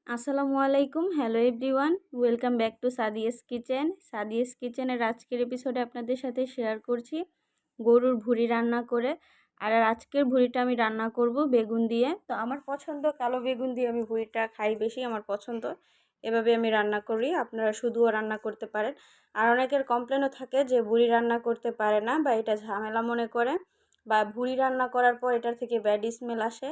আসসালামু আলাইকুম, hello everyone, welcome back to Sadia's kitchen. Sadia's কিচেনের আজকের এপিসোডে আপনাদের সাথে শেয়ার করছি গরুর ভুঁড়ি রান্না করে। আর আজকের ভুঁড়িটা আমি রান্না করব বেগুন দিয়ে। তো আমার পছন্দ কালো বেগুন দিয়ে, আমি ভুঁড়িটা খাই বেশি, আমার পছন্দ। এভাবে আমি রান্না করি, আপনারা শুধুও রান্না করতে পারেন। আর অনেকের কমপ্লেনও থাকে যে ভুঁড়ি রান্না করতে পারে না, বা এটা ঝামেলা মনে করে, বা ভুঁড়ি রান্না করার পর এটার থেকে ব্যাড স্মেল আসে।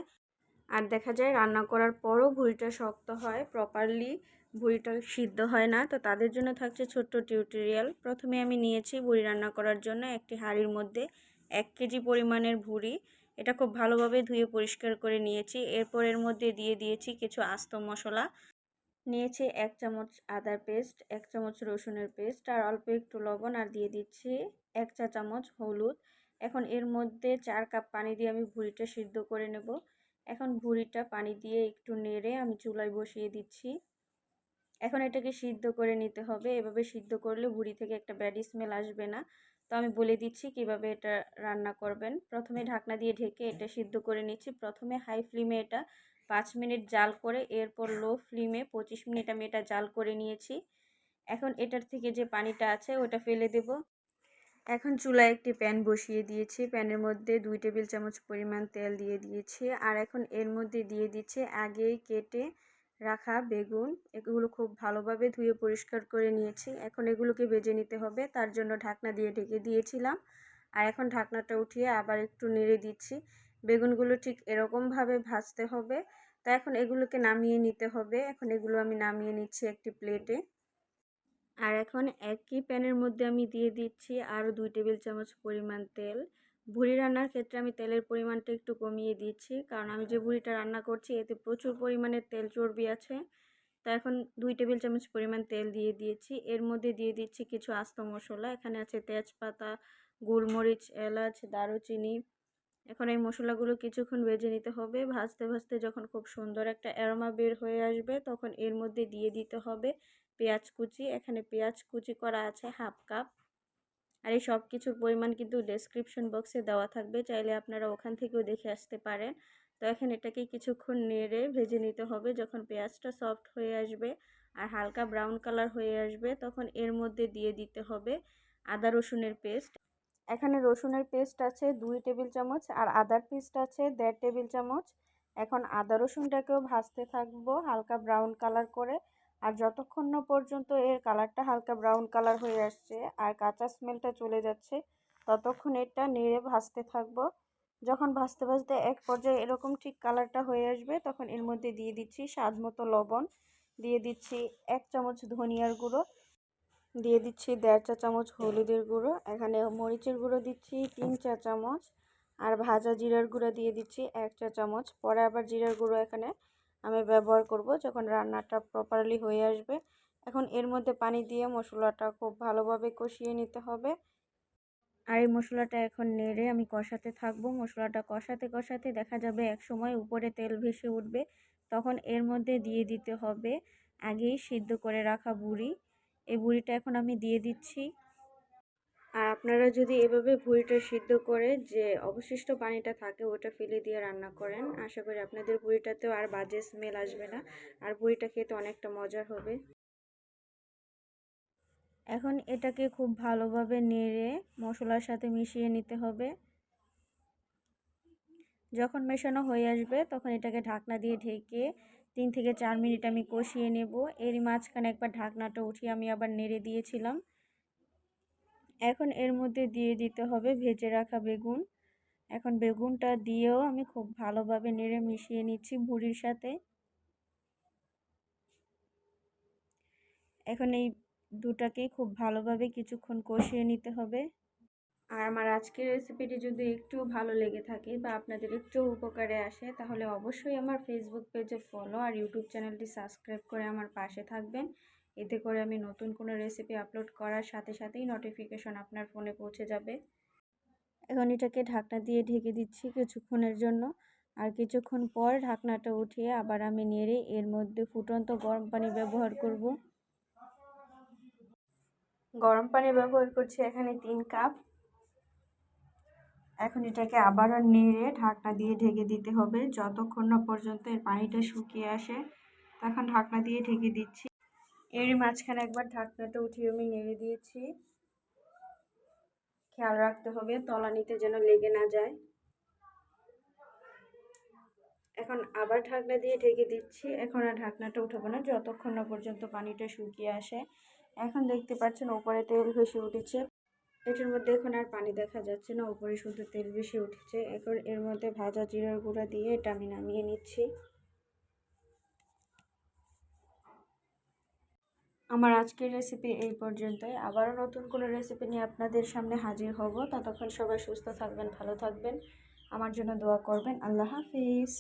আর দেখা যায় রান্না করার পরও ভুঁড়িটা শক্ত হয়, প্রপারলি ভুঁড়িটা সিদ্ধ হয় না। তো তাদের জন্য থাকছে ছোট্ট টিউটোরিয়াল। প্রথমে আমি নিয়েছি ভুঁড়ি রান্না করার জন্য একটি হাঁড়ির মধ্যে 1 কেজি পরিমাণের ভুঁড়ি। এটা খুব ভালোভাবে ধুয়ে পরিষ্কার করে নিয়েছি। এরপর এর মধ্যে দিয়ে দিয়েছি কিছু আস্ত মশলা। নিয়েছি 1 চামচ আদার পেস্ট, 1 চামচ রসুনের পেস্ট, আর অল্প একটু লবণ, আর দিয়ে দিচ্ছি 1 চা চামচ হলুদ। এখন এর মধ্যে 4 কাপ পানি দিয়ে আমি ভুঁড়িটা সিদ্ধ করে নেব। এখন ভুঁড়িটা পানি দিয়ে একটু নেড়ে আমি চুলায় বসিয়ে দিচ্ছি। এখন এটাকে সিদ্ধ করে নিতে হবে। এভাবে সিদ্ধ করলে ভুঁড়ি থেকে একটা ব্যাড স্মেল আসবে না। তো আমি বলে দিচ্ছি কিভাবে এটা রান্না করবেন। প্রথমে ঢাকনা দিয়ে ঢেকে এটা সিদ্ধ করে নিচ্ছি। প্রথমে হাই ফ্লেমে এটা 5 মিনিট জাল করে, এরপর লো ফ্লেমে 25 মিনিট আমি এটা জাল করে নিয়েছি। এখন এটার থেকে যে পানিটা আছে ওটা ফেলে দেব। এখন চুলায় একটি প্যান বসিয়ে দিয়েছি। প্যানের মধ্যে 2 টেবিল চামচ পরিমাণ তেল দিয়ে দিয়েছি। আর এখন এর মধ্যে দিয়ে দিচ্ছি আগেই কেটে রাখা বেগুন। এগুলো খুব ভালোভাবে ধুয়ে পরিষ্কার করে নিয়েছি। এখন এগুলোকে ভেজে নিতে হবে, তার জন্য ঢাকনা দিয়ে ঢেকে দিয়েছিলাম। আর এখন ঢাকনাটা উঠিয়ে আবার একটু নেড়ে দিচ্ছি। বেগুনগুলো ঠিক এরকমভাবে ভাজতে হবে। তো এখন এগুলোকে নামিয়ে নিতে হবে। এখন এগুলো আমি নামিয়ে নিচ্ছি একটি প্লেটে। আর এখন একই প্যানের মধ্যে আমি দিয়ে দিচ্ছি আরও 2 টেবিল চামচ পরিমাণ তেল। ভুঁড়ি রান্নার ক্ষেত্রে আমি তেলের পরিমাণটা একটু কমিয়ে দিচ্ছি, কারণ আমি যে ভুঁড়িটা রান্না করছি এতে প্রচুর পরিমাণে তেল চর্বি আছে। তো এখন 2 টেবিল চামচ পরিমাণ তেল দিয়ে দিয়েছি। এর মধ্যে দিয়ে দিচ্ছি কিছু আস্ত মশলা। এখানে আছে তেজপাতা, গোলমরিচ, এলাচ, দারুচিনি। এখন এই মশলাগুলো কিছুক্ষণ ভেজে নিতে হবে। ভাজতে ভাজতে যখন খুব সুন্দর একটা অ্যারোমা বের হয়ে আসবে, তখন এর মধ্যে দিয়ে দিতে হবে পেঁয়াজ কুচি। এখানে পেঁয়াজ কুচি করা আছে হাফ কাপ। আর এই সব কিছুর পরিমাণ কিন্তু ডেসক্রিপশন বক্সে দেওয়া থাকবে, চাইলে আপনারা ওখান থেকেও দেখে আসতে পারেন। তো এখন এটাকে কিছুক্ষণ নেড়ে ভেজে নিতে হবে। যখন পেঁয়াজটা সফট হয়ে আসবে আর হালকা ব্রাউন কালার হয়ে আসবে, তখন এর মধ্যে দিয়ে দিতে হবে আদা রসুনের পেস্ট। এখানে রসুনের পেস্ট আছে 2 টেবিল চামচ, আর আদার পেস্ট আছে 1.5 টেবিল চামচ। এখন আদা রসুনটাকেও ভাজতে থাকবো হালকা ব্রাউন কালার করে। আর যতক্ষণ না পর্যন্ত এর কালারটা হালকা ব্রাউন কালার হয়ে আসছে আর কাঁচা স্মেলটা চলে যাচ্ছে, ততক্ষণ এটা নেড়ে ভাজতে থাকবো। যখন ভাজতে ভাজতে এক পর্যায়ে এরকম ঠিক কালারটা হয়ে আসবে, তখন এর মধ্যে দিয়ে দিচ্ছি স্বাদ মতো লবণ, দিয়ে দিচ্ছি 1 চামচ ধনিয়ার গুঁড়ো, দিয়ে দিচ্ছি 1.5 চা চামচ হলুদের গুঁড়ো। এখানে মরিচের গুঁড়ো দিচ্ছি 3 চা চামচ, আর ভাজা জিরার গুঁড়ো দিয়ে দিচ্ছি 1 চা চামচ। পরে আবার জিরার গুঁড়ো এখানে আমি ব্যবহার করব যখন রান্নাটা প্রপারলি হয়ে আসবে। এখন এর মধ্যে পানি দিয়ে মশলাটা খুব ভালোভাবে কষিয়ে নিতে হবে। আর এই মশলাটা এখন নেড়ে আমি কষাতে থাকবো। মশলাটা কষাতে কষাতে দেখা যাবে এক সময় উপরে তেল ভেসে উঠবে, তখন এর মধ্যে দিয়ে দিতে হবে আগেই সিদ্ধ করে রাখা ভুঁড়ি। এই ভুঁড়িটা এখন আমি দিয়ে দিচ্ছি। আর আপনারা যদি এভাবে ভুঁড়িটা সিদ্ধ করে যে অবশিষ্ট পানিটা থাকে ওটা ফেলে দিয়ে রান্না করেন, আশা করি আপনাদের ভুঁড়িটাতেও আর বাজে স্মেল আসবে না, আর ভুঁড়িটা খেতে অনেকটা মজার হবে। এখন এটাকে খুব ভালোভাবে নেড়ে মশলার সাথে মিশিয়ে নিতে হবে। যখন মেশানো হয়ে আসবে, তখন এটাকে ঢাকনা দিয়ে ঢেকে 3 থেকে 4 মিনিট আমি কষিয়ে নেব। এরই মাঝখানে একবার ঢাকনাটা উঠিয়ে আমি আবার নেড়ে দিয়েছিলাম। এখন এর মধ্যে দিয়ে দিতে হবে ভেজে রাখা বেগুন। এখন বেগুনটা দিয়েও আমি খুব ভালোভাবে নেড়ে মিশিয়ে নিচ্ছি ভুঁড়ির সাথে। এখন এই দুটাকেই খুব ভালোভাবে কিছুক্ষণ কষিয়ে নিতে হবে। আর আমার আজকের রেসিপিটি যদি একটু ভালো লেগে থাকে বা আপনাদের একটু উপকারে আসে, তাহলে অবশ্যই আমার ফেসবুক পেজে ফলো আর ইউটিউব চ্যানেলটি সাবস্ক্রাইব করে আমার পাশে থাকবেন। এতে করে আমি নতুন কোনো রেসিপি আপলোড করার সাথে সাথেই নোটিফিকেশন আপনার ফোনে পৌঁছে যাবে। এখন এটাকে ঢাকনা দিয়ে ঢেকে দিচ্ছি কিছুক্ষণের জন্য। আর কিছুক্ষণ পর ঢাকনাটা উঠিয়ে আবার আমি নেড়ে এর মধ্যে ফুটন্ত গরম পানি ব্যবহার করব। গরম পানি ব্যবহার করছি এখানে 3 কাপ। এখন এটাকে আবারও নেড়ে ঢাকনা দিয়ে ঢেকে দিতে হবে যতক্ষণ না পর্যন্ত এর পানিটা শুকিয়ে আসে। এখন ঢাকনা দিয়ে ঢেকে দিচ্ছি। এরই মাঝখানে একবার ঢাকনাটা উঠিয়ে আমি নেড়ে দিয়েছি। খেয়াল রাখতে হবে তলানিতে যেন লেগে না যায়। এখন আবার ঢাকনা দিয়ে ঢেকে দিচ্ছি। এখন আর ঢাকনাটা উঠাবো না যতক্ষণ না পর্যন্ত পানিটা শুকিয়ে আসে। এখন দেখতে পাচ্ছেন উপরে তেল ভেসে উঠেছে। এটার মধ্যে এখন আর পানি দেখা যাচ্ছে না, উপরে শুধু তেল ভেসে উঠেছে। এখন এর মধ্যে ভাজা জিরার গুঁড়া দিয়ে এটা আমি নামিয়ে নিচ্ছি। আমার আজকের রেসিপি এই পর্যন্তই। আবারও নতুন কোনো রেসিপি নিয়ে আপনাদের সামনে হাজির হব। ততক্ষণ সবাই সুস্থ থাকবেন, ভালো থাকবেন, আমার জন্য দোয়া করবেন। আল্লাহ হাফিজ।